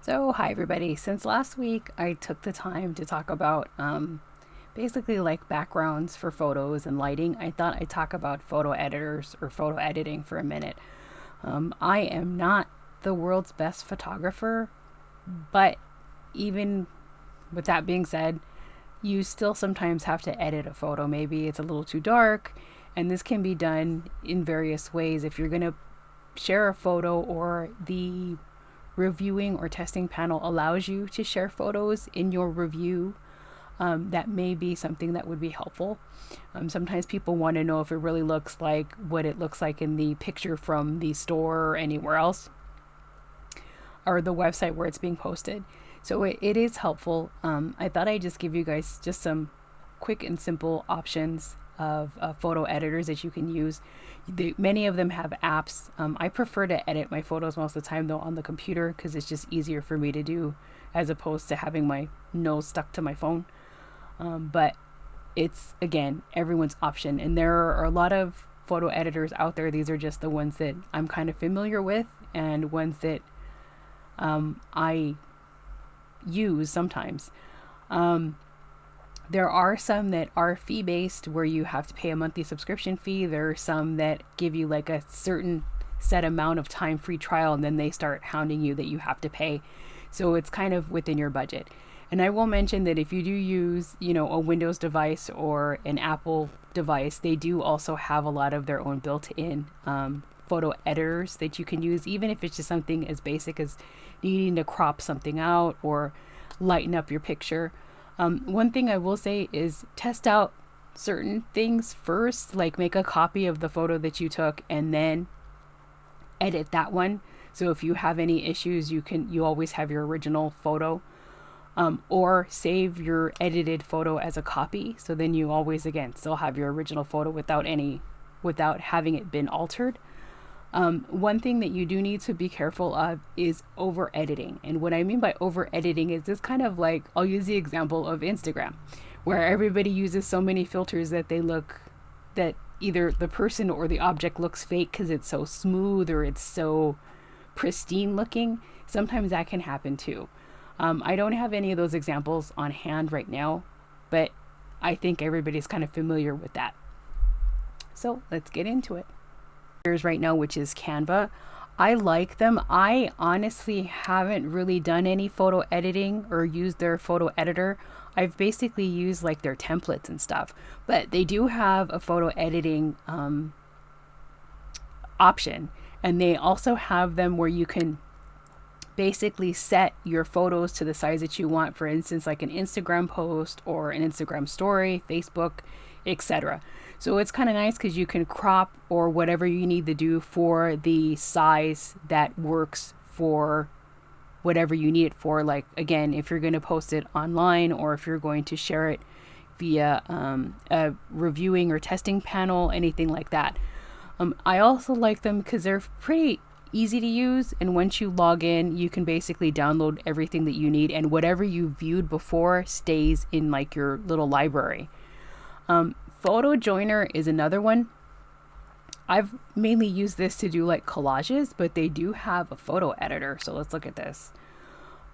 So, hi everybody. Since last week, I took the time to talk about basically like backgrounds for photos and lighting. I thought I'd talk about photo editors or photo editing for a minute. I am not the world's best photographer, but even with that being said, you still sometimes have to edit a photo. Maybe it's a little too dark, and this can be done in various ways. If you're going to share a photo or the reviewing or testing panel allows you to share photos in your review, that may be something that would be helpful. Sometimes people want to know if it really looks like what it looks like in the picture from the store or anywhere else, or the website where it's being posted. So it is helpful. I thought I'd just give you guys just some quick and simple options of photo editors that you can use. Many of them have apps. I prefer to edit my photos most of the time though on the computer because it's just easier for me to do as opposed to having my nose stuck to my phone. But it's, again, everyone's option. And there are a lot of photo editors out there. These are just the ones that I'm kind of familiar with and ones that I use sometimes. There are some that are fee-based where you have to pay a monthly subscription fee. There are some that give you like a certain set amount of time free trial and then they start hounding you that you have to pay. So it's kind of within your budget. And I will mention that if you do use, a Windows device or an Apple device, they do also have a lot of their own built-in photo editors that you can use, even if it's just something as basic as needing to crop something out or lighten up your picture. One thing I will say is test out certain things first, like make a copy of the photo that you took and then edit that one. So if you have any issues, you always have your original photo, or save your edited photo as a copy. So then you always, again, still have your original photo without having it been altered. One thing that you do need to be careful of is over editing. And what I mean by over editing is this kind of like, I'll use the example of Instagram, where everybody uses so many filters that that either the person or the object looks fake because it's so smooth or it's so pristine looking. Sometimes that can happen too. I don't have any of those examples on hand right now, but I think everybody's kind of familiar with that. So let's get into it. Right now, which is Canva. I like them. I honestly haven't really done any photo editing or used their photo editor. I've basically used like their templates and stuff, but they do have a photo editing option, and they also have them where you can basically set your photos to the size that you want. For instance, like an Instagram post or an Instagram story, Facebook, etc. So it's kind of nice because you can crop or whatever you need to do for the size that works for whatever you need it for. Like, again, if you're going to post it online or if you're going to share it via a reviewing or testing panel, anything like that. I also like them because they're pretty easy to use, and once you log in, you can basically download everything that you need, and whatever you viewed before stays in like your little library. Photo Joiner is another one. I've mainly used this to do like collages, but they do have a photo editor. So let's look at this.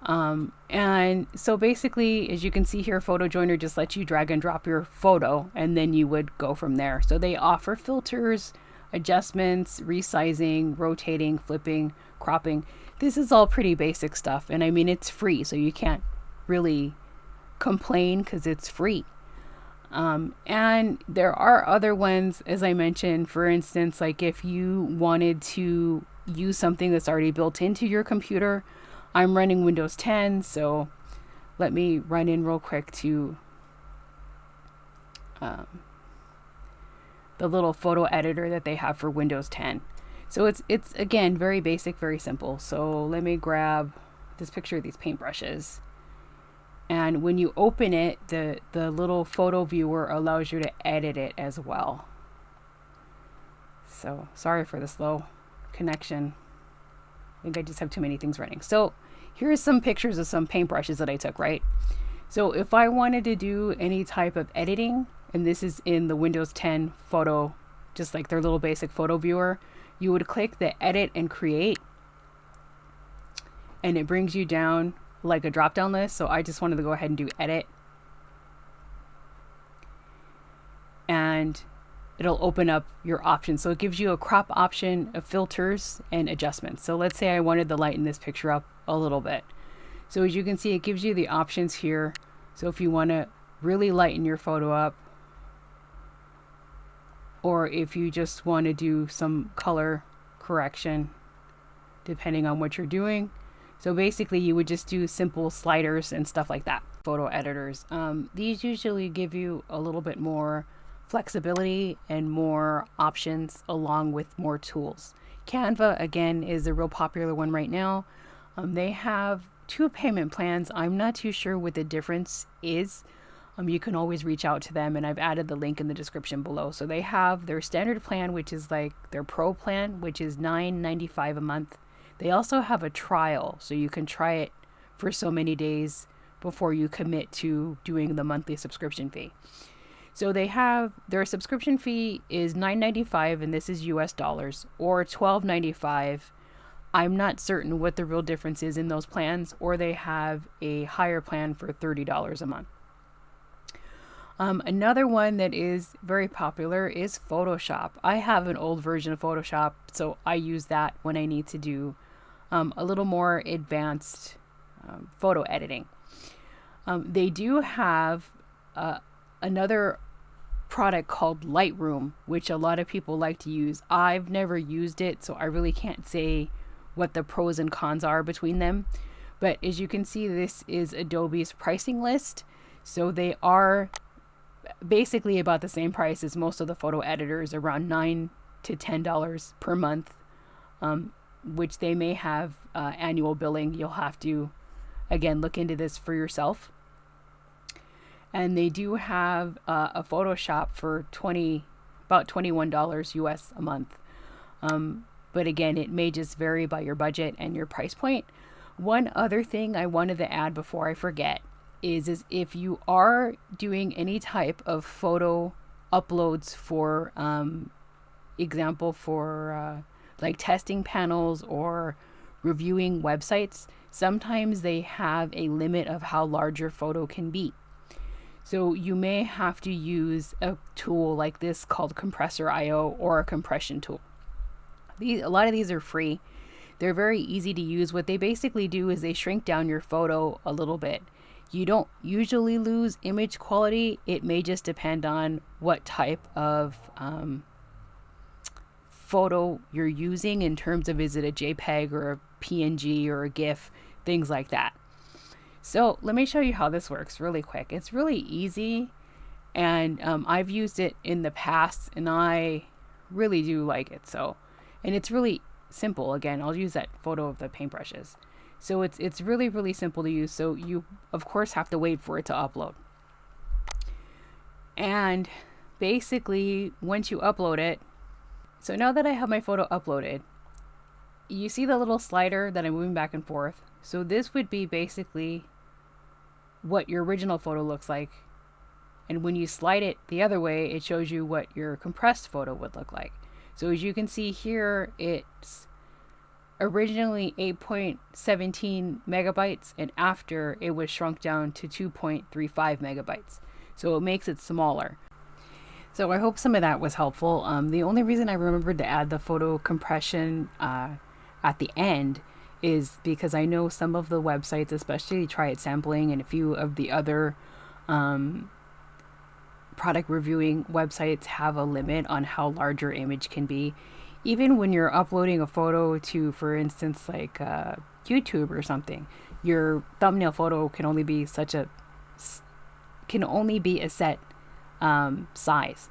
And so basically, as you can see here, Photo Joiner just lets you drag and drop your photo, and then you would go from there. So they offer filters, adjustments, resizing, rotating, flipping, cropping. This is all pretty basic stuff. And I mean, it's free, so you can't really complain because it's free. And there are other ones, as I mentioned, for instance, like if you wanted to use something that's already built into your computer. I'm running Windows 10, so let me run in real quick to the little photo editor that they have for Windows 10. So it's again, very basic, very simple. So let me grab this picture of these paintbrushes. And when you open it, the little photo viewer allows you to edit it as well. So sorry for the slow connection. I think I just have too many things running. So here's some pictures of some paintbrushes that I took, right? So if I wanted to do any type of editing, and this is in the Windows 10 photo, just like their little basic photo viewer, you would click the edit and create. and it brings you down like a drop down list. So I just wanted to go ahead and do edit, and it'll open up your options. So it gives you a crop option of filters and adjustments. So let's say I wanted to lighten this picture up a little bit. So as you can see, it gives you the options here. So if you want to really lighten your photo up, or if you just want to do some color correction, depending on what you're doing. So basically you would just do simple sliders and stuff like that. Photo editors. These usually give you a little bit more flexibility and more options, along with more tools. Canva, again, is a real popular one right now. They have 2 payment plans. I'm not too sure what the difference is. You can always reach out to them, and I've added the link in the description below. So they have their standard plan, which is like their pro plan, which is $9.95 a month. They also have a trial, so you can try it for so many days before you commit to doing the monthly subscription fee. So they have their subscription fee is $9.95, and this is US dollars, or $12.95. I'm not certain what the real difference is in those plans, or they have a higher plan for $30 a month. Another one that is very popular is Photoshop. I have an old version of Photoshop, so I use that when I need to do a little more advanced photo editing. They do have another product called Lightroom, which a lot of people like to use. I've never used it, so I really can't say what the pros and cons are between them. But as you can see, this is Adobe's pricing list. So they are basically about the same price as most of the photo editors, around $9 to $10 per month, which they may have annual billing. You'll have to, again, look into this for yourself. And they do have a Photoshop for about $21 US a month. But again, it may just vary by your budget and your price point. One other thing I wanted to add before I forget is if you are doing any type of photo uploads for example, for like testing panels or reviewing websites, sometimes they have a limit of how large your photo can be. So you may have to use a tool like this called compressor.io or a compression tool. A lot of these are free. They're very easy to use. What they basically do is they shrink down your photo a little bit. You don't usually lose image quality. It may just depend on what type of photo you're using, in terms of, is it a JPEG or a PNG or a GIF, things like that. So let me show you how this works really quick. It's really easy, and I've used it in the past, and I really do like it. So, and it's really simple. Again, I'll use that photo of the paintbrushes. So it's really, really simple to use. So you, of course, have to wait for it to upload. And basically, once you upload it, so now that I have my photo uploaded, you see the little slider that I'm moving back and forth. So this would be basically what your original photo looks like. And when you slide it the other way, it shows you what your compressed photo would look like. So as you can see here, it's originally 8.17 megabytes, and after it was shrunk down to 2.35 megabytes. So it makes it smaller. So I hope some of that was helpful. The only reason I remembered to add the photo compression at the end is because I know some of the websites, especially Try It Sampling and a few of the other product reviewing websites, have a limit on how large your image can be. Even when you're uploading a photo to, for instance, like YouTube or something, your thumbnail photo can only be a set size.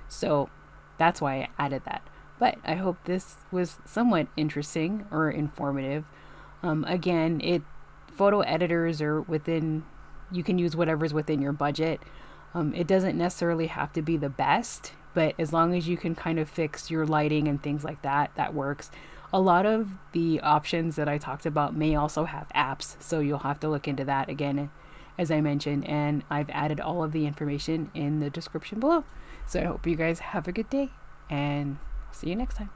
So that's why I added that. But I hope this was somewhat interesting or informative. Again, photo editors are within, you can use whatever's within your budget. It doesn't necessarily have to be the best, but as long as you can kind of fix your lighting and things like that, that works. A lot of the options that I talked about may also have apps, so you'll have to look into that again, as I mentioned, and I've added all of the information in the description below. So I hope you guys have a good day, and see you next time.